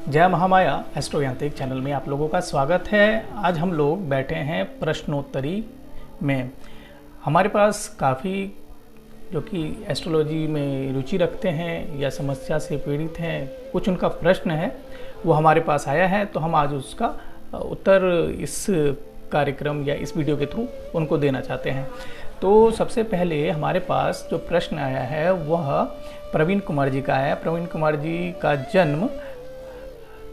जय महामाया एस्ट्रो यांत्रिक चैनल में आप लोगों का स्वागत है। आज हम लोग बैठे हैं प्रश्नोत्तरी में। हमारे पास काफ़ी जो कि एस्ट्रोलॉजी में रुचि रखते हैं या समस्या से पीड़ित हैं, कुछ उनका प्रश्न है वो हमारे पास आया है, तो हम आज उसका उत्तर इस कार्यक्रम या इस वीडियो के थ्रू उनको देना चाहते हैं। तो सबसे पहले हमारे पास जो प्रश्न आया है वह प्रवीण कुमार जी का है। प्रवीण कुमार जी का जन्म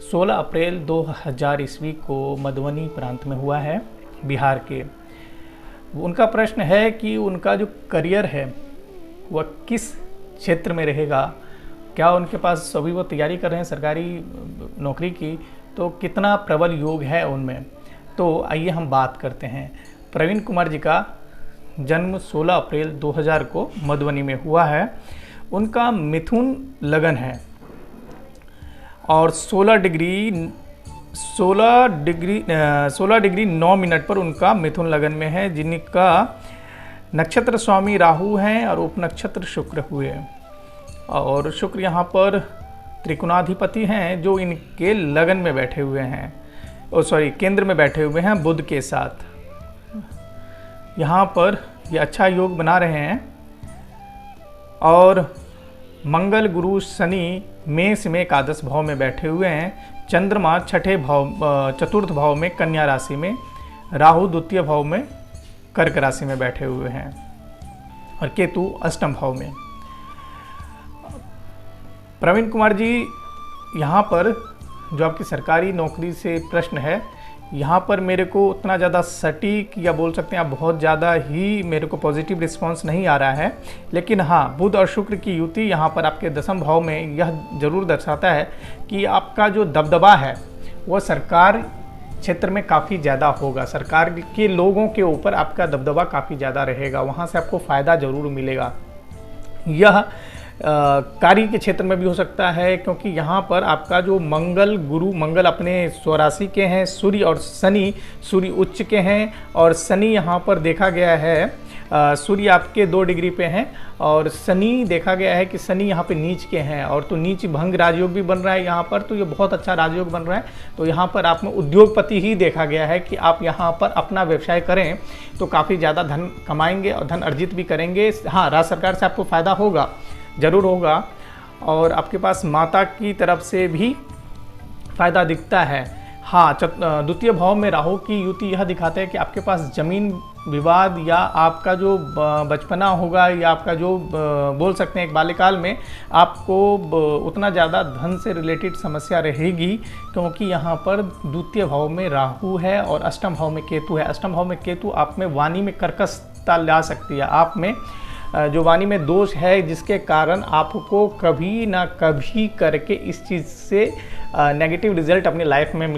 16 अप्रैल 2000 ईस्वी को मधुबनी प्रांत में हुआ है, बिहार के। उनका प्रश्न है कि उनका जो करियर है वह किस क्षेत्र में रहेगा, क्या उनके पास अभी वो तैयारी कर रहे हैं सरकारी नौकरी की, तो कितना प्रबल योग है उनमें। तो आइए हम बात करते हैं। प्रवीण कुमार जी का जन्म 16 अप्रैल 2000 को मधुबनी में हुआ है। उनका मिथुन लगन है और 16 डिग्री 9 मिनट पर उनका मिथुन लगन में है, जिनका नक्षत्र स्वामी राहु हैं और उपनक्षत्र शुक्र हुए। और शुक्र यहाँ पर त्रिकोणाधिपति हैं जो इनके लगन में बैठे हुए हैं, केंद्र में बैठे हुए हैं बुध के साथ। यहाँ पर ये अच्छा योग बना रहे हैं। और मंगल गुरु शनि मेष में एकादश भाव में बैठे हुए हैं। चंद्रमा चतुर्थ भाव में कन्या राशि में, राहु द्वितीय भाव में कर्क राशि में बैठे हुए हैं और केतु अष्टम भाव में। प्रवीण कुमार जी यहाँ पर जो आपकी सरकारी नौकरी से प्रश्न है, यहाँ पर मेरे को उतना ज़्यादा सटीक या बोल सकते हैं आप बहुत ज़्यादा ही मेरे को पॉजिटिव रिस्पांस नहीं आ रहा है। लेकिन हाँ, बुध और शुक्र की युति यहाँ पर आपके दसम भाव में यह जरूर दर्शाता है कि आपका जो दबदबा है वह सरकार क्षेत्र में काफ़ी ज़्यादा होगा। सरकार के लोगों के ऊपर आपका दबदबा काफ़ी ज़्यादा रहेगा, वहाँ से आपको फ़ायदा ज़रूर मिलेगा। यह कार्य के क्षेत्र में भी हो सकता है, क्योंकि यहाँ पर आपका जो मंगल अपने स्वराशि के हैं, सूर्य उच्च के हैं और शनि यहाँ पर देखा गया है सूर्य आपके 2 डिग्री पे हैं और शनि देखा गया है कि शनि यहाँ पे नीच के हैं, और तो नीच भंग राजयोग भी बन रहा है यहाँ पर, तो ये बहुत अच्छा राजयोग बन रहा है। तो यहाँ पर आप में उद्योगपति ही देखा गया है कि आप यहाँ पर अपना व्यवसाय करें तो काफ़ी ज़्यादा धन कमाएंगे और धन अर्जित भी करेंगे। हाँ, राज्य सरकार से आपको फ़ायदा होगा, ज़रूर होगा। और आपके पास माता की तरफ से भी फ़ायदा दिखता है। हाँ, द्वितीय भाव में राहु की युति यह दिखाता है कि आपके पास ज़मीन विवाद या आपका जो बचपना होगा या आपका जो बोल सकते हैं एक बाल्यकाल में आपको उतना ज़्यादा धन से रिलेटेड समस्या रहेगी, क्योंकि यहाँ पर द्वितीय भाव में राहु है और अष्टम भाव में केतु है। अष्टम भाव में केतु आप में वाणी में कर्कशता ला सकती है, आप में जो वाणी में दोष है, जिसके कारण आपको कभी ना कभी करके इस चीज़ से नेगेटिव रिजल्ट अपनी लाइफ में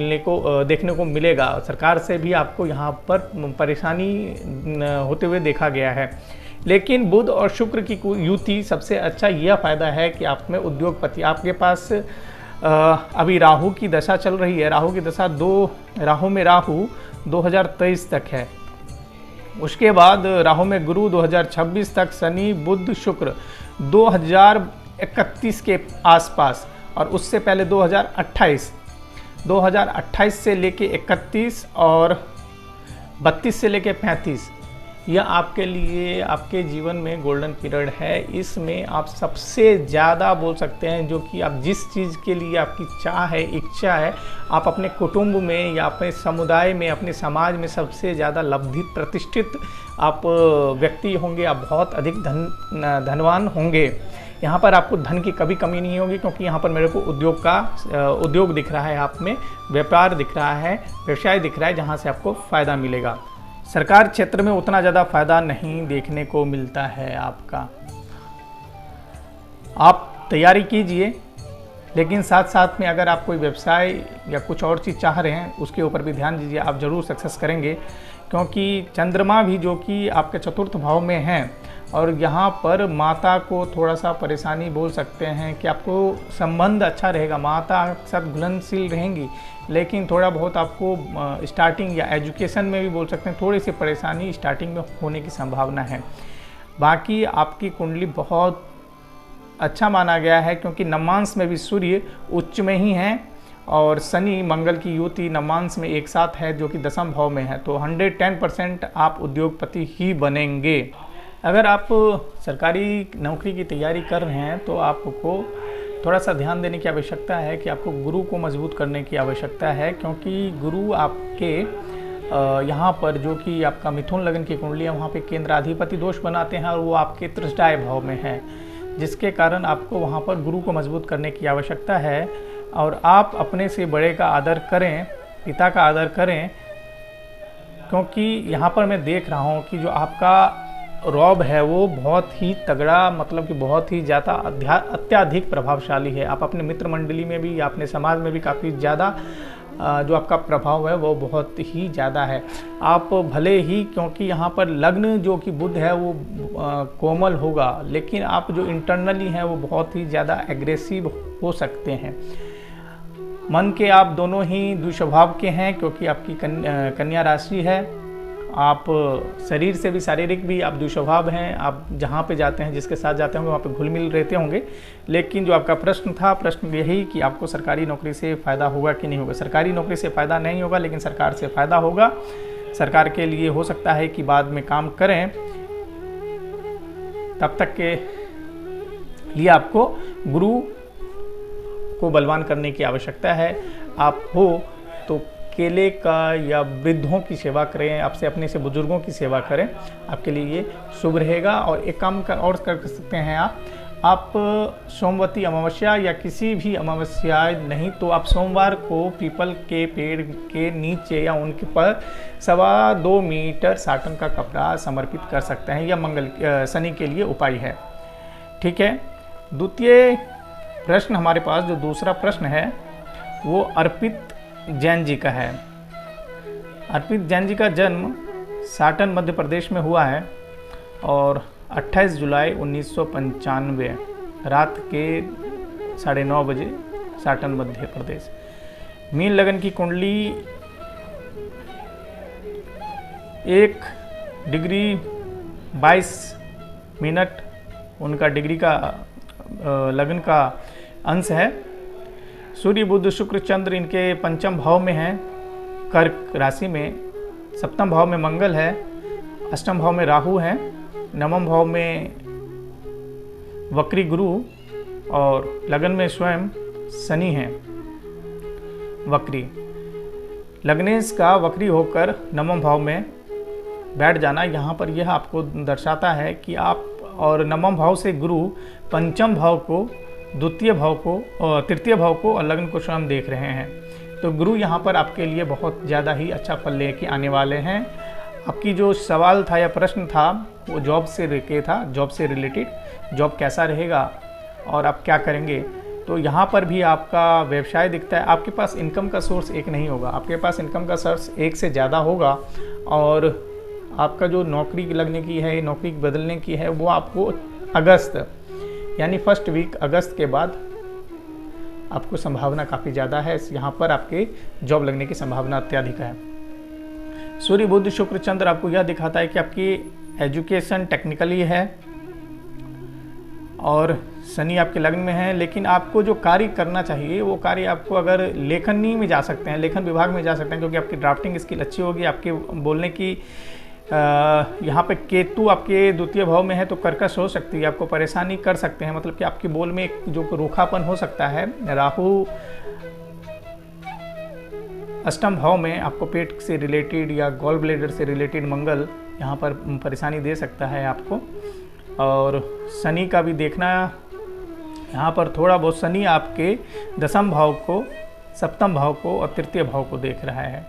देखने को मिलेगा। सरकार से भी आपको यहाँ पर परेशानी होते हुए देखा गया है। लेकिन बुध और शुक्र की युति सबसे अच्छा यह फ़ायदा है कि आप में उद्योगपति, आपके पास अभी राहु की दशा चल रही है। राहु की दशा राहु में राहु 2023 तक है, उसके बाद राहु में गुरु 2026 तक, शनि बुध शुक्र 2031 के आसपास, और उससे पहले 2028 से लेके 31 और 32 से लेके 35, यह आपके लिए आपके जीवन में गोल्डन पीरियड है। इसमें आप सबसे ज़्यादा बोल सकते हैं जो कि आप जिस चीज़ के लिए आपकी चाह है, इच्छा है, आप अपने कुटुंब में या अपने समुदाय में, अपने समाज में सबसे ज़्यादा लब्धि प्रतिष्ठित आप व्यक्ति होंगे। आप बहुत अधिक धनवान होंगे। यहाँ पर आपको धन की कभी कमी नहीं होगी, क्योंकि यहाँ पर मेरे को उद्योग दिख रहा है, आप में व्यापार दिख रहा है, व्यवसाय दिख रहा है, जहाँ से आपको फ़ायदा मिलेगा। सरकार क्षेत्र में उतना ज़्यादा फ़ायदा नहीं देखने को मिलता है आपका। आप तैयारी कीजिए, लेकिन साथ साथ में अगर आप कोई व्यवसाय या कुछ और चीज़ चाह रहे हैं उसके ऊपर भी ध्यान दीजिए, आप ज़रूर सक्सेस करेंगे। क्योंकि चंद्रमा भी जो कि आपके चतुर्थ भाव में हैं, और यहाँ पर माता को थोड़ा सा परेशानी बोल सकते हैं कि आपको संबंध अच्छा रहेगा, माता के साथ घुलनशील रहेंगी, लेकिन थोड़ा बहुत आपको स्टार्टिंग या एजुकेशन में भी बोल सकते हैं थोड़ी सी परेशानी स्टार्टिंग में होने की संभावना है। बाकी आपकी कुंडली बहुत अच्छा माना गया है, क्योंकि नवांश में भी सूर्य उच्च में ही हैं और शनि मंगल की युति नवांश में एक साथ है जो कि दशम भाव में है, तो 110% आप उद्योगपति ही बनेंगे। अगर आप सरकारी नौकरी की तैयारी कर रहे हैं तो आपको थोड़ा सा ध्यान देने की आवश्यकता है कि आपको गुरु को मजबूत करने की आवश्यकता है, क्योंकि गुरु आपके यहाँ पर जो कि आपका मिथुन लगन की कुंडली है वहाँ पे केंद्राधिपति दोष बनाते हैं और वो आपके तृष्टाय भाव में है, जिसके कारण आपको वहाँ पर गुरु को मजबूत करने की आवश्यकता है। और आप अपने से बड़े का आदर करें, पिता का आदर करें, क्योंकि यहाँ पर मैं देख रहा हूँ कि जो आपका रौब है वो बहुत ही तगड़ा, मतलब कि बहुत ही ज़्यादा अत्याधिक प्रभावशाली है। आप अपने मित्र मंडली में भी, अपने समाज में भी काफ़ी ज़्यादा जो आपका प्रभाव है वो बहुत ही ज़्यादा है। आप भले ही, क्योंकि यहाँ पर लग्न जो कि बुध है वो कोमल होगा, लेकिन आप जो इंटरनली हैं वो बहुत ही ज़्यादा एग्रेसिव हो सकते हैं। मन के आप दोनों ही द्विस्वभाव के हैं, क्योंकि आपकी कन्या राशि है। आप शरीर से भी, शारीरिक भी आप द्विस्वभाव हैं। आप जहाँ पे जाते हैं, जिसके साथ जाते होंगे वहाँ पे घुल मिल रहते होंगे। लेकिन जो आपका प्रश्न था, प्रश्न यही कि आपको सरकारी नौकरी से फ़ायदा होगा कि नहीं होगा। सरकारी नौकरी से फ़ायदा नहीं होगा, लेकिन सरकार से फ़ायदा होगा। सरकार के लिए हो सकता है कि बाद में काम करें, तब तक के लिए आपको गुरु को बलवान करने की आवश्यकता है। आप हो तो केले का या वृद्धों की सेवा करें, आपसे अपने से बुजुर्गों की सेवा करें, आपके लिए ये शुभ रहेगा। और एक काम और कर सकते हैं आप सोमवती अमावस्या या किसी भी अमावस्या नहीं तो आप सोमवार को पीपल के पेड़ के नीचे या उनके पर 2.25 मीटर साटन का कपड़ा समर्पित कर सकते हैं। यह शनि के लिए उपाय है। ठीक है। द्वितीय प्रश्न हमारे पास जो दूसरा प्रश्न है वो अर्पित जैन जी का है। अर्पित जैन जी का जन्म साटन मध्य प्रदेश में हुआ है और 28 जुलाई 1995 रात के 9:30 बजे, साटन मध्य प्रदेश। मीन लगन की कुंडली 1 डिग्री 22 मिनट उनका डिग्री का लगन का अंश है। सूर्य बुध शुक्र चंद्र इनके पंचम भाव में हैं, कर्क राशि में। सप्तम भाव में मंगल है, अष्टम भाव में राहु है, नवम भाव में वक्री गुरु और लगन में स्वयं शनि है वक्री। लग्नेश का वक्री होकर नवम भाव में बैठ जाना, यहाँ पर यह आपको दर्शाता है कि आप और नवम भाव से गुरु पंचम भाव को, द्वितीय भाव को और तृतीय भाव को और लग्न को स्वयं देख रहे हैं। तो गुरु यहाँ पर आपके लिए बहुत ज़्यादा ही अच्छा फल लेके आने वाले हैं। आपकी जो सवाल था या प्रश्न था वो जॉब से लेके था, जॉब से रिलेटेड, जॉब कैसा रहेगा और आप क्या करेंगे। तो यहाँ पर भी आपका व्यवसाय दिखता है। आपके पास इनकम का सोर्स एक नहीं होगा, आपके पास इनकम का सोर्स एक से ज़्यादा होगा। और आपका जो नौकरी लगने की है, नौकरी बदलने की है, वो आपको अगस्त यानी फर्स्ट वीक अगस्त के बाद आपको संभावना काफ़ी ज़्यादा है। यहाँ पर आपके जॉब लगने की संभावना अत्यधिक है। सूर्य बुध शुक्र चंद्र आपको यह दिखाता है कि आपकी एजुकेशन टेक्निकली है और शनि आपके लग्न में है। लेकिन आपको जो कार्य करना चाहिए वो कार्य आपको, अगर लेखनी में जा सकते हैं, लेखन विभाग में जा सकते हैं, क्योंकि आपकी ड्राफ्टिंग स्किल अच्छी होगी। आपके बोलने की यहाँ पे केतु आपके द्वितीय भाव में है तो कर्कश हो सकती है, आपको परेशानी कर सकते हैं। मतलब कि आपके बोल में एक जो रूखापन हो सकता है। राहु अष्टम भाव में आपको पेट से रिलेटेड या गॉल ब्लेडर से रिलेटेड मंगल यहाँ पर परेशानी दे सकता है आपको। और शनि का भी देखना, यहाँ पर थोड़ा बहुत शनि आपके दशम भाव को, सप्तम भाव को और तृतीय भाव को देख रहा है।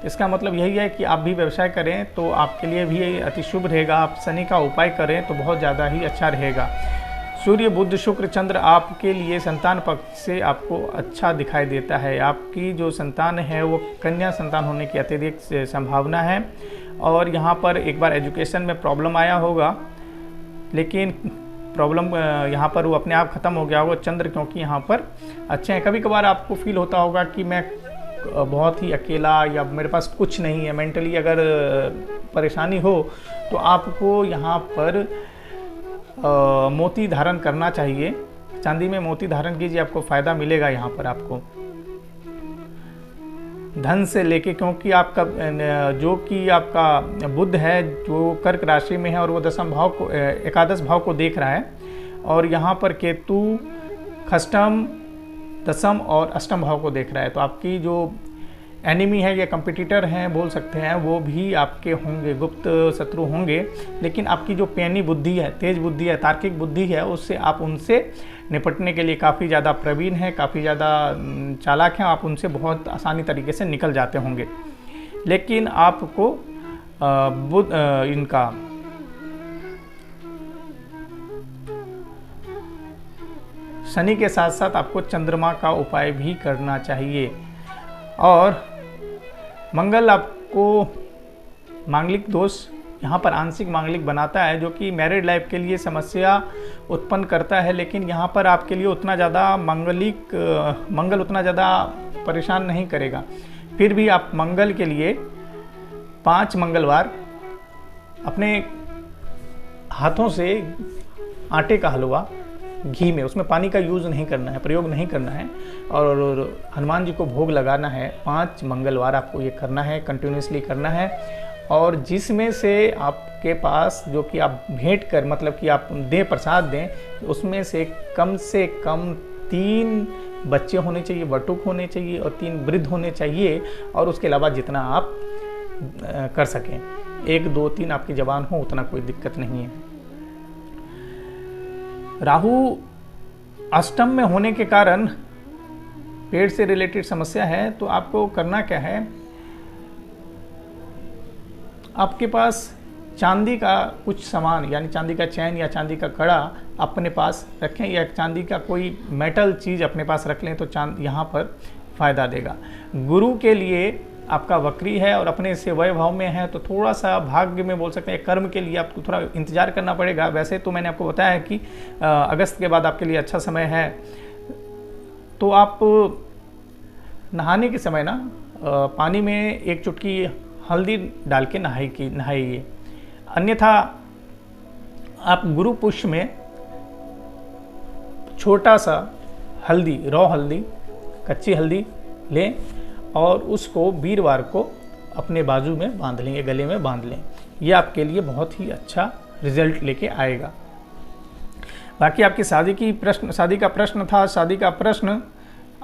इसका मतलब यही है कि आप भी व्यवसाय करें तो आपके लिए भी अति शुभ रहेगा। आप शनि का उपाय करें तो बहुत ज़्यादा ही अच्छा रहेगा। सूर्य बुध शुक्र चंद्र आपके लिए संतान पक्ष से आपको अच्छा दिखाई देता है। आपकी जो संतान है वो कन्या संतान होने की अत्यधिक संभावना है। और यहाँ पर एक बार एजुकेशन में प्रॉब्लम आया होगा, लेकिन प्रॉब्लम यहाँ पर वो अपने आप ख़त्म हो गया होगा। चंद्र क्योंकि यहाँ पर अच्छे हैं। कभी कभार आपको फील होता होगा कि मैं बहुत ही अकेला या मेरे पास कुछ नहीं है, मेंटली अगर परेशानी हो तो आपको यहाँ पर मोती धारण करना चाहिए। चांदी में मोती धारण कीजिए, आपको फ़ायदा मिलेगा यहाँ पर आपको। धन से लेके, क्योंकि आपका जो कि आपका बुध है जो कर्क राशि में है और वो दशम भाव को, एकादश भाव को देख रहा है, और यहाँ पर केतु खष्टम, दशम और अष्टम भाव को देख रहा है। तो आपकी जो एनिमी है या कंपटीटर हैं बोल सकते हैं, वो भी आपके होंगे, गुप्त शत्रु होंगे, लेकिन आपकी जो पैनी बुद्धि है, तेज बुद्धि है, तार्किक बुद्धि है, उससे आप उनसे निपटने के लिए काफ़ी ज़्यादा प्रवीण हैं, काफ़ी ज़्यादा चालाक हैं, आप उनसे बहुत आसानी तरीके से निकल जाते होंगे। लेकिन आपको इनका शनि के साथ साथ आपको चंद्रमा का उपाय भी करना चाहिए। और मंगल आपको मांगलिक दोष यहाँ पर आंशिक मांगलिक बनाता है, जो कि मैरिड लाइफ के लिए समस्या उत्पन्न करता है, लेकिन यहाँ पर आपके लिए उतना ज़्यादा मंगल उतना ज़्यादा परेशान नहीं करेगा। फिर भी आप मंगल के लिए 5 मंगलवार अपने हाथों से आटे का हलवा घी में, उसमें पानी का यूज़ नहीं करना है, प्रयोग नहीं करना है, और हनुमान जी को भोग लगाना है। 5 मंगलवार आपको ये करना है, कंटिन्यूसली करना है। और जिसमें से आपके पास जो कि आप भेंट कर, मतलब कि आप दें, प्रसाद दें, उसमें से कम 3 बच्चे होने चाहिए, बटुक होने चाहिए, और 3 वृद्ध होने चाहिए। और उसके अलावा जितना आप कर सकें, 1 2 3 आपकी जवान हो, उतना कोई दिक्कत नहीं है। राहु अष्टम में होने के कारण पेट से रिलेटेड समस्या है। तो आपको करना क्या है, आपके पास चांदी का कुछ सामान, यानी चांदी का चैन या चांदी का कड़ा अपने पास रखें, या चांदी का कोई मेटल चीज़ अपने पास रख लें, तो यहाँ पर फ़ायदा देगा। गुरु के लिए आपका वक्री है और अपने से वैभव में है, तो थोड़ा सा भाग्य में बोल सकते हैं, कर्म के लिए आपको थोड़ा इंतजार करना पड़ेगा। वैसे तो मैंने आपको बताया है कि अगस्त के बाद आपके लिए अच्छा समय है। तो आप नहाने के समय ना पानी में 1 चुटकी हल्दी डाल के नहाइए। अन्यथा आप गुरु पुष्प में छोटा सा हल्दी, रॉ हल्दी, कच्ची हल्दी लें और उसको वीरवार को अपने बाजू में बांध लें, गले में बांध लें। यह आपके लिए बहुत ही अच्छा रिजल्ट लेके आएगा। बाकी आपकी शादी का प्रश्न था। शादी का प्रश्न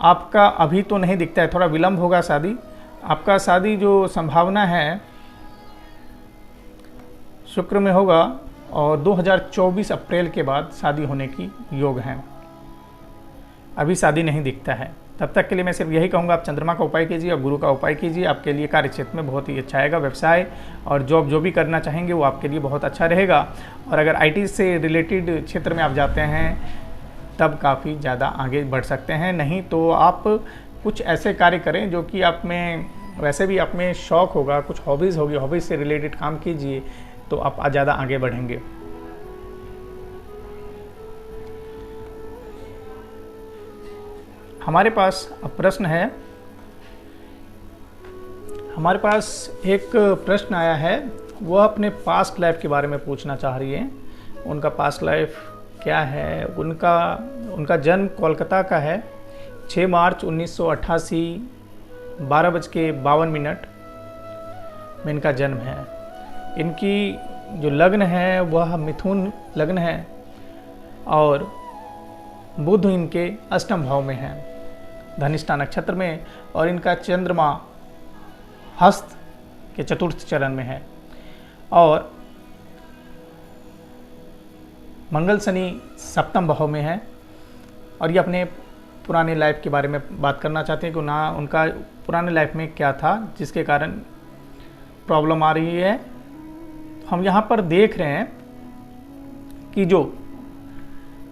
आपका अभी तो नहीं दिखता है, थोड़ा विलंब होगा शादी। आपका शादी जो संभावना है शुक्र में होगा, और 2024 अप्रैल के बाद शादी होने की योग है। अभी शादी नहीं दिखता है। तब तक के लिए मैं सिर्फ यही कहूँगा, आप चंद्रमा का उपाय कीजिए और गुरु का उपाय कीजिए। आपके लिए कार्य क्षेत्र में बहुत ही अच्छा आएगा। व्यवसाय और जॉब जो भी करना चाहेंगे वो आपके लिए बहुत अच्छा रहेगा। और अगर आईटी से रिलेटेड क्षेत्र में आप जाते हैं तब काफ़ी ज़्यादा आगे बढ़ सकते हैं। नहीं तो आप कुछ ऐसे कार्य करें जो कि आप में वैसे भी आप में शौक होगा, कुछ हॉबीज़ होगी, हॉबीज़ से रिलेटेड काम कीजिए, तो आप ज़्यादा आगे बढ़ेंगे। हमारे पास अब प्रश्न है, हमारे पास एक प्रश्न आया है, वह अपने पास्ट लाइफ के बारे में पूछना चाह रही है। उनका पास्ट लाइफ क्या है? उनका जन्म कोलकाता का है। 6 मार्च 1988 12:52 में इनका जन्म है। इनकी जो लग्न है वह मिथुन लग्न है और बुध इनके अष्टम भाव में है, धनिष्ठा नक्षत्र में, और इनका चंद्रमा हस्त के चतुर्थ चरण में है। और मंगल शनि सप्तम भाव में है। और ये अपने पुराने लाइफ के बारे में बात करना चाहते हैं कि ना उनका पुराने लाइफ में क्या था जिसके कारण प्रॉब्लम आ रही है। हम यहाँ पर देख रहे हैं कि जो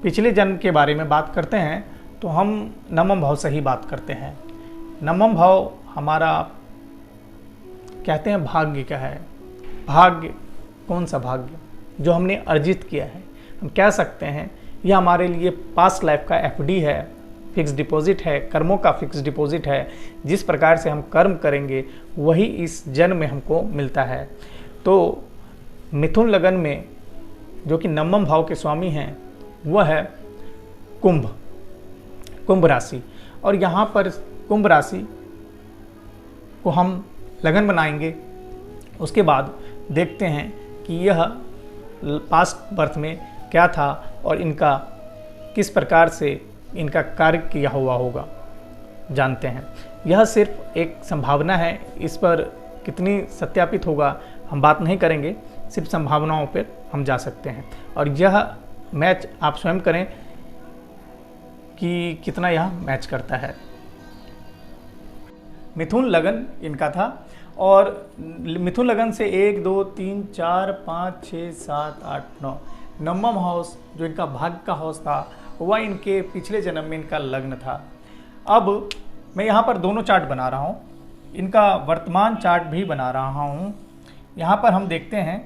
पिछले जन्म के बारे में बात करते हैं तो हम नवम भाव से ही बात करते हैं। नवम भाव हमारा कहते हैं भाग्य का है। भाग्य कौन सा भाग्य? जो हमने अर्जित किया है। हम कह सकते हैं यह हमारे लिए पास्ट लाइफ का एफडी है, फिक्स डिपॉजिट है, कर्मों का फिक्स डिपॉजिट है। जिस प्रकार से हम कर्म करेंगे वही इस जन्म में हमको मिलता है। तो मिथुन लगन में जो कि नवम भाव के स्वामी हैं वह है कुंभ राशि। और यहाँ पर कुंभ राशि को हम लगन बनाएंगे। उसके बाद देखते हैं कि यह पास्ट बर्थ में क्या था और इनका किस प्रकार से इनका कार्य किया हुआ होगा, जानते हैं। यह सिर्फ एक संभावना है, इस पर कितनी सत्यापित होगा हम बात नहीं करेंगे, सिर्फ संभावनाओं पर हम जा सकते हैं। और यह मैच आप स्वयं करें कि कितना यह मैच करता है। मिथुन लगन इनका था और मिथुन लगन से 1 2 3 4 5 6 7 8 9 नवम हाउस जो इनका भाग्य का हाउस था वह इनके पिछले जन्म में इनका लग्न था। अब मैं यहाँ पर दोनों चार्ट बना रहा हूँ, इनका वर्तमान चार्ट भी बना रहा हूँ। यहाँ पर हम देखते हैं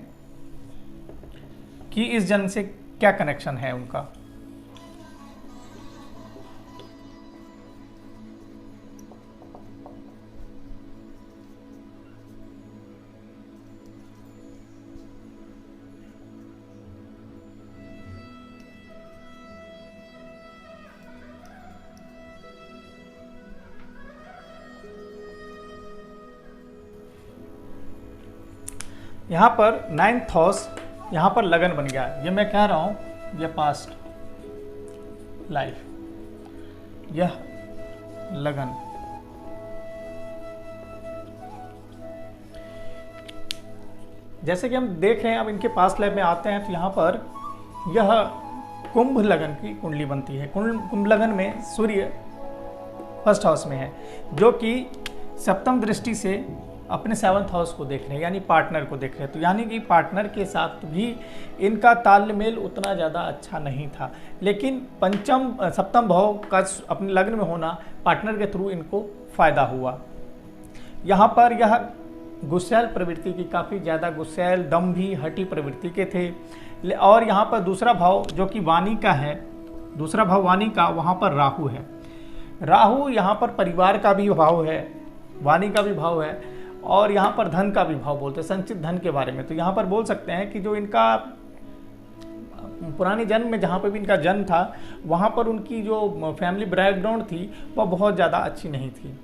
कि इस जन्म से क्या कनेक्शन है उनका। यहाँ पर 9th हाउस यहाँ पर लगन बन गया। ये मैं कह रहा हूँ, ये पास्ट लाइफ, यह लगन। जैसे कि हम देख रहे हैं, अब इनके पास्ट लाइफ में आते हैं तो यहाँ पर यह कुंभ लगन की कुंडली बनती है। कुंभ लगन में सूर्य फर्स्ट हाउस में है, जो कि सप्तम दृष्टि से अपने 7th हाउस को देख रहे हैं, यानी पार्टनर को देख रहे हैं। तो यानी कि पार्टनर के साथ भी इनका तालमेल उतना ज़्यादा अच्छा नहीं था, लेकिन सप्तम भाव का अपने लग्न में होना पार्टनर के थ्रू इनको फायदा हुआ। यहाँ पर यह गुस्सैल प्रवृत्ति की, काफ़ी ज़्यादा गुस्सैल, दम्भी, हठी प्रवृत्ति के थे। और यहाँ पर दूसरा भाव जो कि वाणी का है, दूसरा भाव वाणी का, वहाँ पर राहु है। राहु यहाँ पर परिवार का भी भाव है, वाणी का भी भाव है, और यहाँ पर धन का भी भाव बोलते हैं, संचित धन के बारे में। तो यहाँ पर बोल सकते हैं कि जो इनका पुराने जन्म में जहाँ पर भी इनका जन्म था, वहाँ पर उनकी जो फैमिली बैकग्राउंड थी वह बहुत ज़्यादा अच्छी नहीं थी।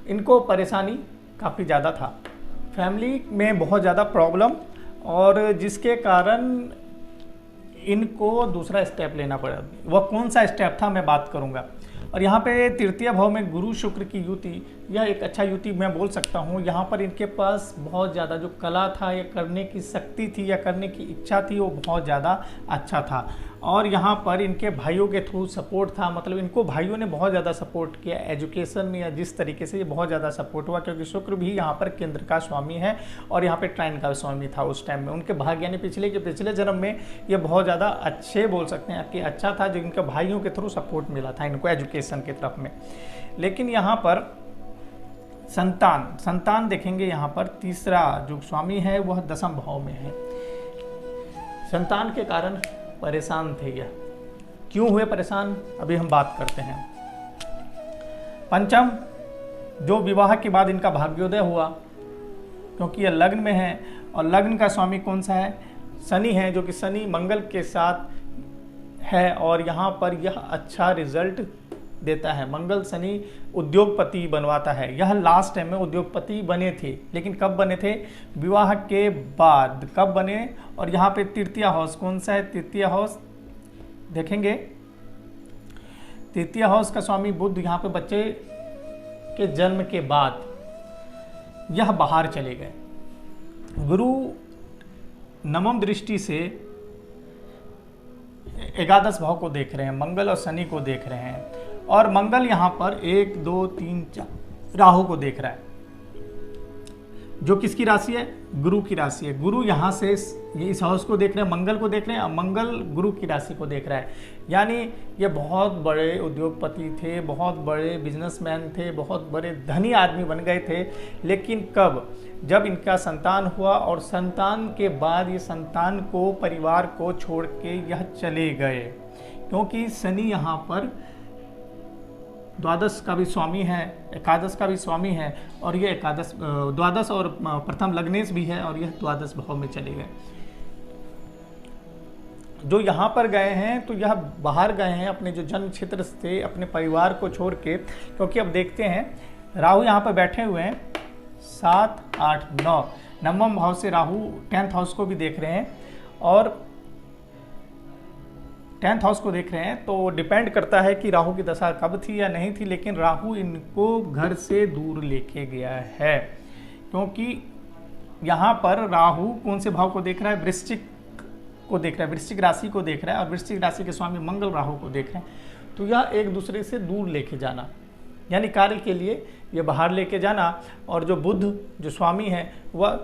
इनको परेशानी काफ़ी ज़्यादा था, फैमिली में बहुत ज़्यादा प्रॉब्लम, और जिसके कारण इनको दूसरा स्टेप लेना पड़ा। वह कौन सा स्टेप था मैं बात करूँगा। और यहाँ पे तृतीय भाव में गुरु शुक्र की युति, यह एक अच्छा युति मैं बोल सकता हूँ। यहाँ पर इनके पास बहुत ज़्यादा जो कला था या करने की शक्ति थी या करने की इच्छा थी, वो बहुत ज़्यादा अच्छा था। और यहाँ पर इनके भाइयों के थ्रू सपोर्ट था, मतलब इनको भाइयों ने बहुत ज़्यादा सपोर्ट किया एजुकेशन में, या जिस तरीके से ये बहुत ज़्यादा सपोर्ट हुआ, क्योंकि शुक्र भी यहाँ पर केंद्र का स्वामी है और यहाँ पे ट्राइन का स्वामी था उस टाइम में। उनके भाग्य यानी पिछले जन्म में ये बहुत ज़्यादा अच्छे बोल सकते हैं कि अच्छा था, जो इनके भाइयों के थ्रू सपोर्ट मिला था इनको एजुकेशन की तरफ में। लेकिन यहाँ पर संतान देखेंगे, यहाँ पर तीसरा जो स्वामी है वह 10वें भाव में है। संतान के कारण परेशान थे यह। क्यों हुए परेशान, अभी हम बात करते हैं। पंचम, जो विवाह के बाद इनका भाग्योदय हुआ, क्योंकि यह लग्न में है और लग्न का स्वामी कौन सा है, शनि है, जो कि शनि मंगल के साथ है और यहाँ पर यह अच्छा रिजल्ट देता है। मंगल शनि उद्योगपति बनवाता है। यह लास्ट टाइम में उद्योगपति बने थे, लेकिन कब बने थे, विवाह के बाद कब बने। और यहाँ पे तृतीय हाउस कौन सा है, तृतीय हाउस देखेंगे, तृतीय हाउस का स्वामी बुध यहाँ पे बच्चे के जन्म के बाद यह बाहर चले गए। गुरु नवम दृष्टि से एकादश भाव को देख रहे हैं, मंगल और शनि को देख रहे हैं, और मंगल यहाँ पर 1 2 3 4 राहु को देख रहा है, जो किसकी राशि है, गुरु की राशि है। गुरु यहाँ से ये इस हाउस को देख रहे हैं, मंगल को देख रहे हैं, और मंगल गुरु की राशि को देख रहा है। यानी ये बहुत बड़े उद्योगपति थे, बहुत बड़े बिजनेसमैन थे, बहुत बड़े धनी आदमी बन गए थे। लेकिन कब, जब इनका संतान हुआ, और संतान के बाद ये संतान को, परिवार को छोड़ के यह चले गए, क्योंकि शनि यहाँ पर द्वादश का भी स्वामी है, एकादश का भी स्वामी है, और ये एकादश द्वादश और प्रथम लग्नेश भी है, और यह द्वादश भाव में चले गए। जो यहाँ पर गए हैं तो यह बाहर गए हैं अपने जो जन्म क्षेत्र से, अपने परिवार को छोड़ के, क्योंकि अब देखते हैं राहु यहाँ पर बैठे हुए हैं 7, 8, 9, नवम भाव से राहु 10th हाउस को भी देख रहे हैं और 10th हाउस को देख रहे हैं। तो डिपेंड करता है कि राहु की दशा कब थी या नहीं थी, लेकिन राहु इनको घर से दूर लेके गया है, क्योंकि यहाँ पर राहु कौन से भाव को देख रहा है, वृश्चिक को देख रहा है, वृश्चिक राशि को देख रहा है और वृश्चिक राशि के स्वामी मंगल राहु को देख रहे हैं। तो यह एक दूसरे से दूर लेके जाना, यानी कार्य के लिए ये बाहर लेके जाना। और जो बुध जो स्वामी है वह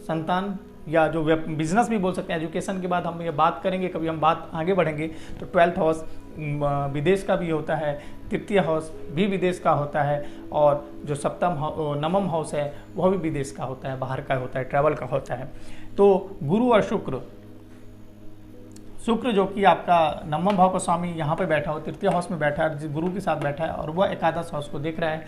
संतान या जो बिजनेस भी बोल सकते हैं, एजुकेशन के बाद हम ये बात करेंगे, कभी हम बात आगे बढ़ेंगे। तो 12th हाउस विदेश का भी होता है, 3य हाउस भी विदेश का होता है और जो नवम हाउस है वह भी विदेश का होता है, बाहर का होता है, ट्रैवल का होता है। तो गुरु और शुक्र जो कि आपका नवम भाव का स्वामी यहाँ पे बैठा हो, 3य हाउस में बैठा है, गुरु के साथ बैठा है और वह एकादश हाउस को देख रहा है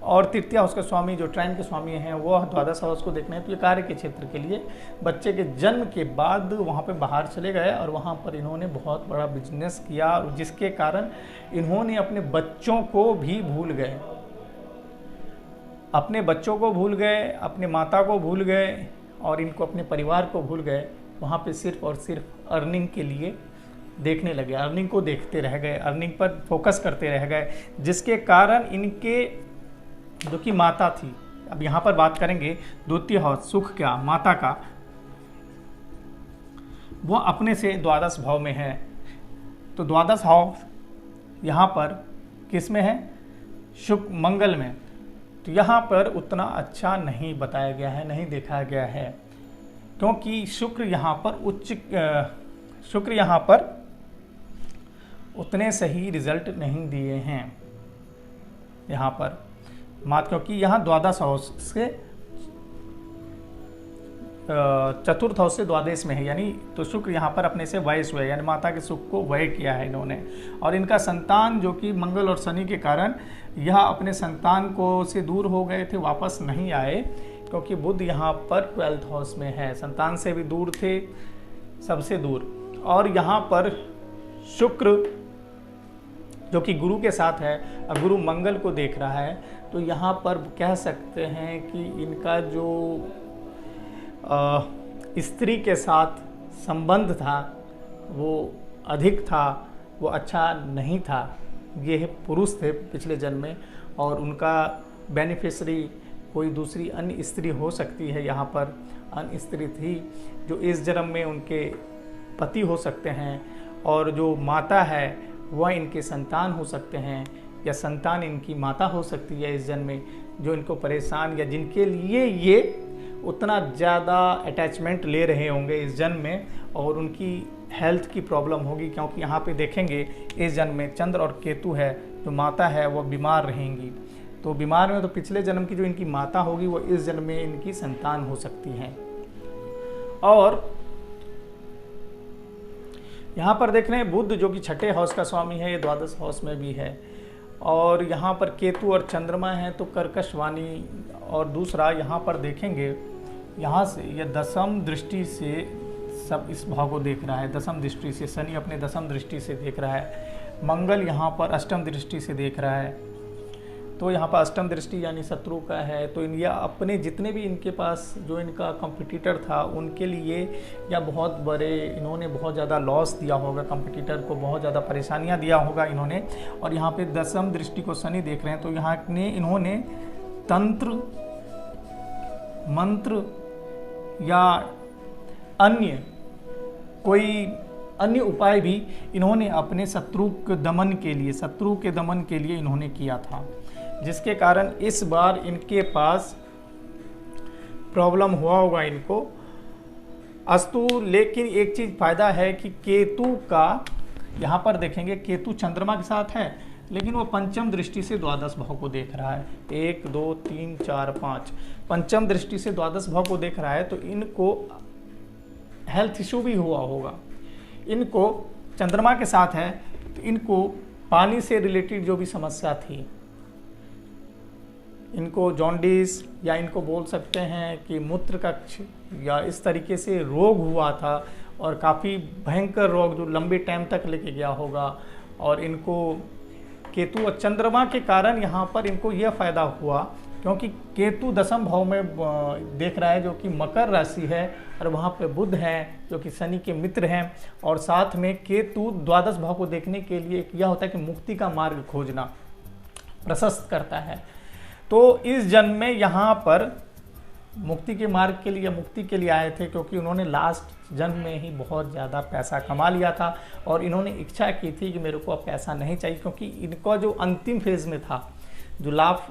और 3य हाउस का स्वामी जो ट्राइन के स्वामी हैं वह द्वादश हाउस को देखना है। तो ये कार्य के क्षेत्र के लिए बच्चे के जन्म के बाद वहाँ पे बाहर चले गए और वहाँ पर इन्होंने बहुत बड़ा बिजनेस किया और जिसके कारण इन्होंने अपने बच्चों को भी भूल गए, अपने बच्चों को भूल गए, अपने माता को भूल गए और इनको अपने परिवार को भूल गए। वहाँ पे सिर्फ और सिर्फ अर्निंग के लिए देखने लगे, अर्निंग को देखते रह गए, अर्निंग पर फोकस करते रह गए, जिसके कारण इनके जो कि माता थी, अब यहाँ पर बात करेंगे 2य हाउस सुख का, माता का, वो अपने से द्वादश भाव में है। तो द्वादश भाव यहाँ पर किस में है, शुक्र मंगल में। तो यहाँ पर उतना अच्छा नहीं बताया गया है, नहीं देखा गया है, क्योंकि शुक्र यहाँ पर उतने सही रिजल्ट नहीं दिए हैं यहाँ पर क्योंकि यहाँ द्वादश हाउस से 4th हाउस से द्वादश में है, यानी तो शुक्र यहाँ पर अपने से वयस हुए, यानी माता के सुख को व्यय किया है इन्होंने। और इनका संतान जो कि मंगल और शनि के कारण यह अपने संतान को से दूर हो गए थे, वापस नहीं आए, क्योंकि बुध यहाँ पर 12th हाउस में है, संतान से भी दूर थे, सबसे दूर। और यहाँ पर शुक्र जो कि गुरु के साथ है और गुरु मंगल को देख रहा है, तो यहाँ पर कह सकते हैं कि इनका जो स्त्री के साथ संबंध था वो अधिक था, वो अच्छा नहीं था। ये पुरुष थे पिछले जन्म में और उनका बेनिफिशरी कोई दूसरी अन्य स्त्री हो सकती है। यहाँ पर अन्य स्त्री थी जो इस जन्म में उनके पति हो सकते हैं और जो माता है वह इनके संतान हो सकते हैं या संतान इनकी माता हो सकती है इस जन्म में, जो इनको परेशान या जिनके लिए ये उतना ज़्यादा अटैचमेंट ले रहे होंगे इस जन्म में और उनकी हेल्थ की प्रॉब्लम होगी, क्योंकि यहाँ पे देखेंगे इस जन्म में चंद्र और केतु है, जो माता है वो बीमार रहेंगी। तो बीमार में तो पिछले जन्म की जो इनकी माता होगी वो इस जन्म में इनकी संतान हो सकती है। और यहाँ पर देख रहे हैं बुध जो कि 6ठे हाउस का स्वामी है, ये द्वादश हाउस में भी है। और यहाँ पर केतु और चंद्रमा है तो कर्कश वाणी। और दूसरा यहाँ पर देखेंगे, यहाँ से ये दसम दृष्टि से सब इस भाव को देख रहा है, दसम दृष्टि से शनि अपने दसम दृष्टि से देख रहा है, मंगल यहाँ पर अष्टम दृष्टि से देख रहा है। तो यहाँ पर अष्टम दृष्टि यानी शत्रु का है। तो ये अपने जितने भी इनके पास जो इनका कंपटीटर था उनके लिए या बहुत बड़े इन्होंने बहुत ज़्यादा लॉस दिया होगा, कंपटीटर को बहुत ज़्यादा परेशानियाँ दिया होगा इन्होंने। और यहाँ पे दसम दृष्टि को शनि देख रहे हैं, तो यहाँ इन्होंने तंत्र मंत्र या अन्य कोई अन्य उपाय भी इन्होंने अपने शत्रु के दमन के लिए इन्होंने किया था, जिसके कारण इस बार इनके पास प्रॉब्लम हुआ होगा इनको अस्तु। लेकिन एक चीज़ फायदा है कि केतु का यहाँ पर देखेंगे, केतु चंद्रमा के साथ है लेकिन वो पंचम दृष्टि से द्वादश भाव को देख रहा है। 1 2 3 4 5 पंचम दृष्टि से द्वादश भाव को देख रहा है, तो इनको हेल्थ इशू भी हुआ होगा। इनको चंद्रमा के साथ है तो इनको पानी से रिलेटेड जो भी समस्या थी, इनको जॉन्डिस या इनको बोल सकते हैं कि मूत्र कक्ष या इस तरीके से रोग हुआ था और काफ़ी भयंकर रोग जो लंबे टाइम तक लेके गया होगा। और इनको केतु और चंद्रमा के कारण यहाँ पर इनको यह फायदा हुआ, क्योंकि केतु दशम भाव में देख रहा है जो कि मकर राशि है, और वहाँ पे बुध हैं जो कि शनि के मित्र हैं, और साथ में केतु द्वादश भाव को देखने के लिए यह होता है कि मुक्ति का मार्ग खोजना प्रशस्त करता है। तो इस जन्म में यहाँ पर मुक्ति के मार्ग के लिए, मुक्ति के लिए आए थे, क्योंकि उन्होंने लास्ट जन्म में ही बहुत ज़्यादा पैसा कमा लिया था और इन्होंने इच्छा की थी कि मेरे को अब पैसा नहीं चाहिए, क्योंकि इनका जो अंतिम फेज में था, जो लाइफ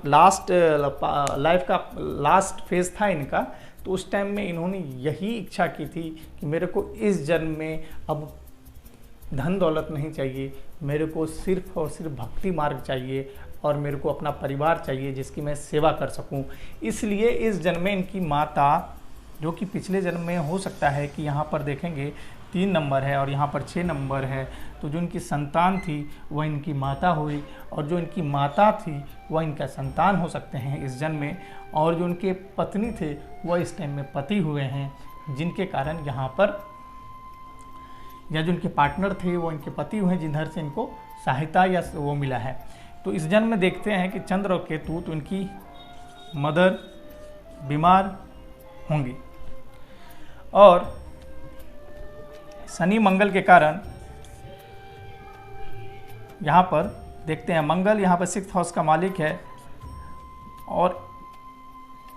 का लास्ट फेज था इनका, तो उस टाइम में इन्होंने यही इच्छा की थी कि मेरे को इस जन्म में अब धन दौलत नहीं चाहिए, मेरे को सिर्फ और सिर्फ भक्ति मार्ग चाहिए और मेरे को अपना परिवार चाहिए जिसकी मैं सेवा कर सकूं। इसलिए इस जन्म में इनकी माता, जो कि पिछले जन्म में हो सकता है कि यहाँ पर देखेंगे 3 नंबर है और यहाँ पर 6 नंबर है, तो जो इनकी संतान थी वह इनकी माता हुई, और जो इनकी माता थी वह इनका संतान हो सकते हैं इस जन्म में, और जो उनके पत्नी थे वह इस टाइम में पति हुए हैं, जिनके कारण यहाँ पर, या जो इनके पार्टनर थे वो इनके पति हुए, जिधर से इनको सहायता या वो मिला है। तो इस जन्म में देखते हैं कि चंद्र और केतु, तो इनकी मदर बीमार होंगी, और शनि मंगल के कारण यहाँ पर देखते हैं, मंगल यहाँ पर 6th हाउस का मालिक है और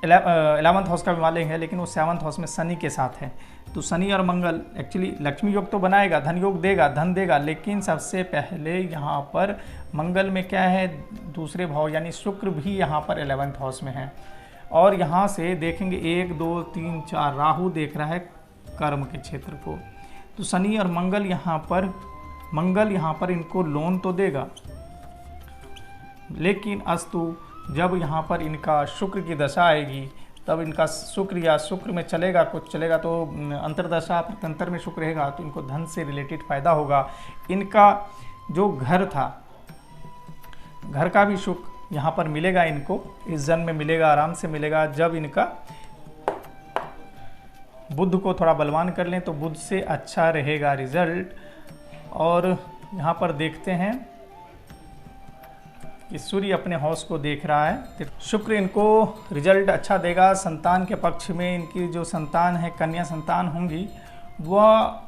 11th हाउस का भी मालिक है, लेकिन वो 7th हाउस में शनि के साथ है। तो शनि और मंगल एक्चुअली लक्ष्मी योग तो बनाएगा, धन योग देगा, धन देगा, लेकिन सबसे पहले यहाँ पर मंगल में क्या है, दूसरे भाव यानी शुक्र भी यहाँ पर 11th हाउस में है, और यहाँ से देखेंगे 1 2 3 4 राहु देख रहा है कर्म के क्षेत्र को। तो शनि और मंगल यहाँ पर इनको लोन तो देगा, लेकिन अस्तु जब यहाँ पर इनका शुक्र की दशा आएगी, तब इनका शुक्र या शुक्र में चलेगा, कुछ चलेगा तो अंतरदशा प्रत्यंतर में शुक्र रहेगा, तो इनको धन से रिलेटेड फायदा होगा। इनका जो घर था, घर का भी सुख यहाँ पर मिलेगा, इनको इस जन्म में मिलेगा, आराम से मिलेगा। जब इनका बुध को थोड़ा बलवान कर लें तो बुध से अच्छा रहेगा रिजल्ट। और यहाँ पर देखते हैं कि सूर्य अपने हाउस को देख रहा है, शुक्र इनको रिजल्ट अच्छा देगा। संतान के पक्ष में इनकी जो संतान है, कन्या संतान होंगी, वह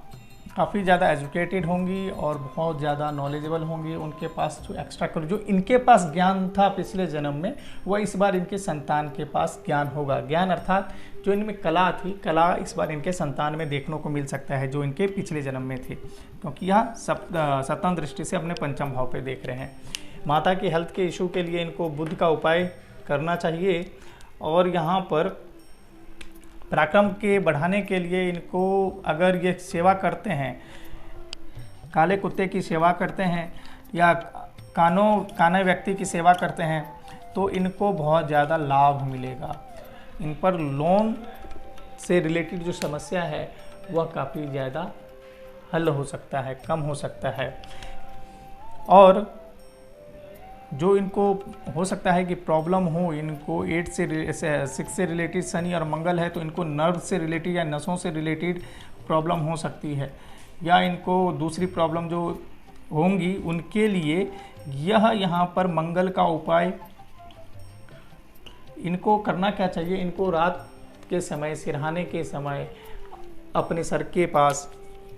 काफ़ी ज़्यादा एजुकेटेड होंगी और बहुत ज़्यादा नॉलेजेबल होंगी। उनके पास जो एक्स्ट्रा जो इनके पास ज्ञान था पिछले जन्म में, वह इस बार इनके संतान के पास ज्ञान होगा। ज्ञान अर्थात जो इनमें कला थी, कला इस बार इनके संतान में देखने को मिल सकता है, जो इनके पिछले जन्म में थे, क्योंकि यह सप्तम दृष्टि से अपने पंचम भाव पे देख रहे हैं। माता की हेल्थ के इशू के लिए इनको बुध का उपाय करना चाहिए। और यहाँ पर पराक्रम के बढ़ाने के लिए इनको, अगर ये सेवा करते हैं, काले कुत्ते की सेवा करते हैं या काने व्यक्ति की सेवा करते हैं, तो इनको बहुत ज़्यादा लाभ मिलेगा। इन पर लोन से रिलेटेड जो समस्या है वह काफ़ी ज़्यादा हल हो सकता है, कम हो सकता है। और जो इनको हो सकता है कि प्रॉब्लम हो, इनको 8 से 6 से रिलेटेड शनि और मंगल है, तो इनको नर्व से रिलेटेड या नसों से रिलेटेड प्रॉब्लम हो सकती है, या इनको दूसरी प्रॉब्लम जो होंगी उनके लिए यह यहाँ पर मंगल का उपाय इनको करना क्या चाहिए। इनको रात के समय, सिरहाने के समय अपने सर के पास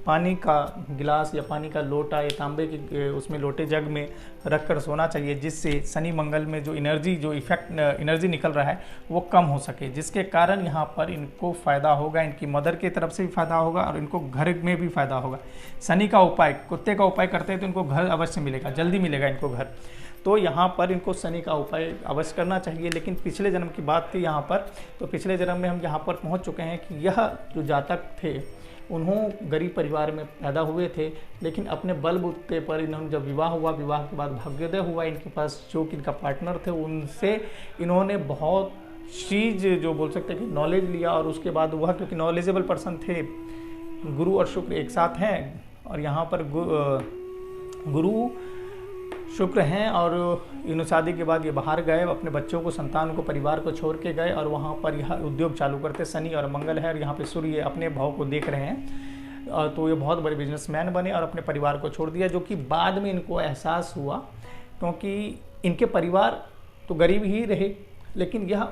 पानी का गिलास या पानी का लोटा या तांबे के उसमें लोटे जग में रख कर सोना चाहिए, जिससे शनि मंगल में जो एनर्जी निकल रहा है वो कम हो सके, जिसके कारण यहाँ पर इनको फ़ायदा होगा। इनकी मदर की तरफ से भी फ़ायदा होगा और इनको घर में भी फ़ायदा होगा। शनि का उपाय, कुत्ते का उपाय करते हैं तो इनको घर अवश्य मिलेगा, जल्दी मिलेगा इनको घर। तो यहाँ पर इनको शनि का उपाय अवश्य करना चाहिए। लेकिन पिछले जन्म की बात थी यहाँ पर, तो पिछले जन्म में हम यहाँ पर पहुँच चुके हैं कि यह जो जातक थे उन्होंने गरीब परिवार में पैदा हुए थे, लेकिन अपने बलबूते पर इन्होंने जब विवाह हुआ, विवाह के बाद भाग्योदय हुआ, इनके पास जो कि इनका पार्टनर थे उनसे इन्होंने बहुत चीज़ जो बोल सकते हैं कि नॉलेज लिया। और उसके बाद वह, क्योंकि नॉलेजेबल पर्सन थे, गुरु और शुक्र एक साथ हैं, और यहाँ पर गुरु शुक्र हैं, और इन शादी के बाद ये बाहर गए, अपने बच्चों को, संतान को, परिवार को छोड़ के गए, और वहाँ पर यह उद्योग चालू करते। शनि और मंगल है, और यहाँ पे सूर्य अपने भाव को देख रहे हैं, तो ये बहुत बड़े बिजनेसमैन बने और अपने परिवार को छोड़ दिया, जो कि बाद में इनको एहसास हुआ क्योंकि इनके परिवार तो गरीब ही रहे, लेकिन यह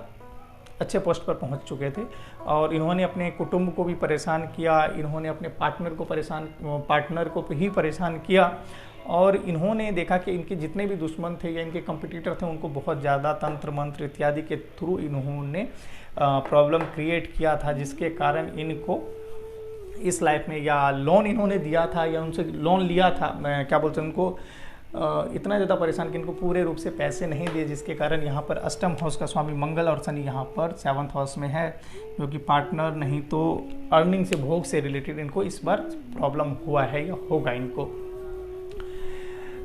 अच्छे पोस्ट पर पहुंच चुके थे और इन्होंने अपने कुटुंब को भी परेशान किया, इन्होंने अपने पार्टनर को भी परेशान किया और इन्होंने देखा कि इनके जितने भी दुश्मन थे या इनके कंपटीटर थे उनको बहुत ज़्यादा तंत्र मंत्र इत्यादि के थ्रू इन्होंने प्रॉब्लम क्रिएट किया था, जिसके कारण इनको इस लाइफ में या लोन इन्होंने दिया था या उनसे लोन लिया था, मैं क्या बोलते हैं, उनको इतना ज़्यादा परेशान कि इनको पूरे रूप से पैसे नहीं दिए, जिसके कारण यहाँ पर अष्टम हाउस का स्वामी मंगल और शनि यहाँ पर 7th हाउस में है, जो कि पार्टनर नहीं तो अर्निंग से, भोग से रिलेटेड इनको इस बार प्रॉब्लम हुआ है या होगा इनको।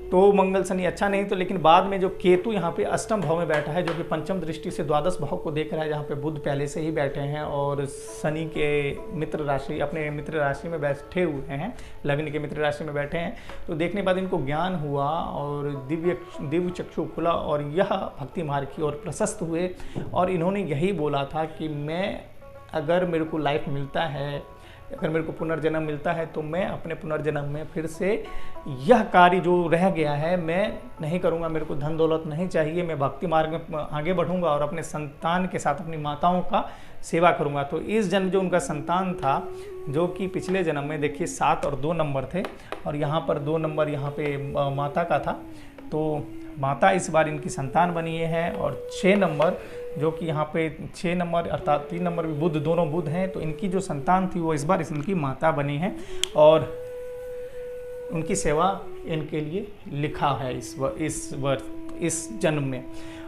तो मंगल शनि अच्छा नहीं तो, लेकिन बाद में जो केतु यहाँ पे अष्टम भाव में बैठा है, जो कि पंचम दृष्टि से द्वादश भाव को देख रहा है, जहाँ पे बुध पहले से ही बैठे हैं और शनि के मित्र राशि, अपने मित्र राशि में बैठे हुए हैं, लग्न के मित्र राशि में बैठे हैं, तो देखने के बाद इनको ज्ञान हुआ और दिव्य चक्षु खुला और यह भक्ति मार्ग की ओर प्रशस्त हुए और इन्होंने यही बोला था कि मैं, अगर मेरे को लाइफ मिलता है, अगर मेरे को पुनर्जन्म मिलता है तो मैं अपने पुनर्जन्म में फिर से यह कार्य जो रह गया है मैं नहीं करूँगा, मेरे को धन दौलत नहीं चाहिए, मैं भक्ति मार्ग में आगे बढ़ूँगा और अपने संतान के साथ अपनी माताओं का सेवा करूँगा। तो इस जन्म जो उनका संतान था, जो कि पिछले जन्म में देखिए 7 और 2 नंबर थे और यहाँ पर 2 नंबर यहाँ पे माता का था, तो माता इस बार इनकी संतान बनी है और 6 नंबर, जो कि यहाँ पे 6 नंबर अर्थात 3 नंबर भी बुध, दोनों बुध हैं, तो इनकी जो संतान थी वो इस बार इनकी माता बनी है और उनकी सेवा इनके लिए लिखा है इस जन्म में।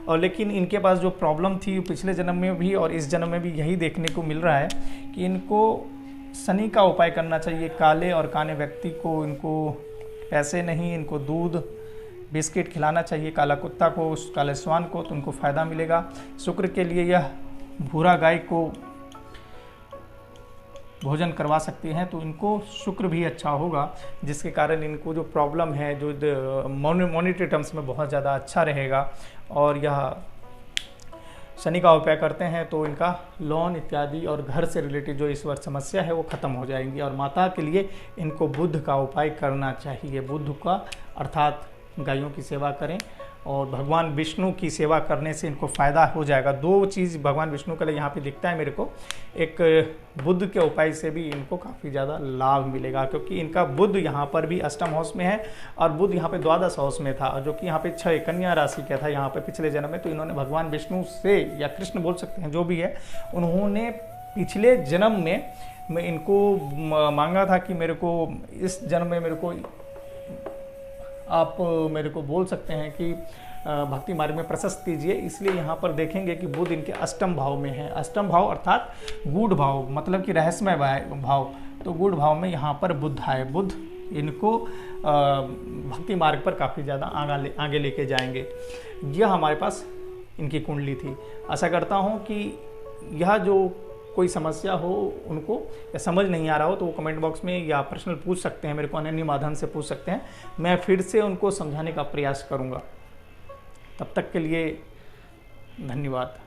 और लेकिन इनके पास जो प्रॉब्लम थी पिछले जन्म में भी और इस जन्म में भी यही देखने को मिल रहा है कि इनको शनि का उपाय करना चाहिए। काले और काने व्यक्ति को इनको पैसे नहीं, इनको दूध बिस्किट खिलाना चाहिए, काला कुत्ता को, काले स्वान को, तो उनको फ़ायदा मिलेगा। शुक्र के लिए यह भूरा गाय को भोजन करवा सकते हैं तो इनको शुक्र भी अच्छा होगा, जिसके कारण इनको जो प्रॉब्लम है जो मॉनिटरी टर्म्स में बहुत ज़्यादा अच्छा रहेगा। और यह शनि का उपाय करते हैं तो इनका लोन इत्यादि और घर से रिलेटेड जो इस बार समस्या है वो ख़त्म हो जाएंगी। और माता के लिए इनको बुध का उपाय करना चाहिए, बुध का अर्थात गायों की सेवा करें और भगवान विष्णु की सेवा करने से इनको फ़ायदा हो जाएगा। 2 चीज़ भगवान विष्णु के लिए यहाँ पे दिखता है मेरे को, एक बुध के उपाय से भी इनको काफ़ी ज़्यादा लाभ मिलेगा, क्योंकि इनका बुध यहाँ पर भी अष्टम हाउस में है और बुध यहाँ पे द्वादश हाउस में था, जो कि यहाँ पे 6 कन्या राशि का था यहाँ पे पिछले जन्म में। तो इन्होंने भगवान विष्णु से या कृष्ण बोल सकते हैं, जो भी है, उन्होंने पिछले जन्म में इनको मांगा था कि मेरे को इस जन्म में मेरे को आप मेरे को बोल सकते हैं कि भक्ति मार्ग में प्रशस्त कीजिए। इसलिए यहाँ पर देखेंगे कि बुध इनके अष्टम भाव में है। अष्टम भाव अर्थात गूढ़ भाव, मतलब कि रहस्यमय भाव, तो गूढ़ भाव में यहाँ पर बुध है। बुध इनको भक्ति मार्ग पर काफ़ी ज़्यादा आगे लेके जाएंगे। यह हमारे पास इनकी कुंडली थी। आशा करता हूँ कि यह जो कोई समस्या हो उनको या समझ नहीं आ रहा हो तो वो कमेंट बॉक्स में या पर्सनल पूछ सकते हैं, मेरे को अनन्य माध्यम से पूछ सकते हैं, मैं फिर से उनको समझाने का प्रयास करूँगा। तब तक के लिए धन्यवाद।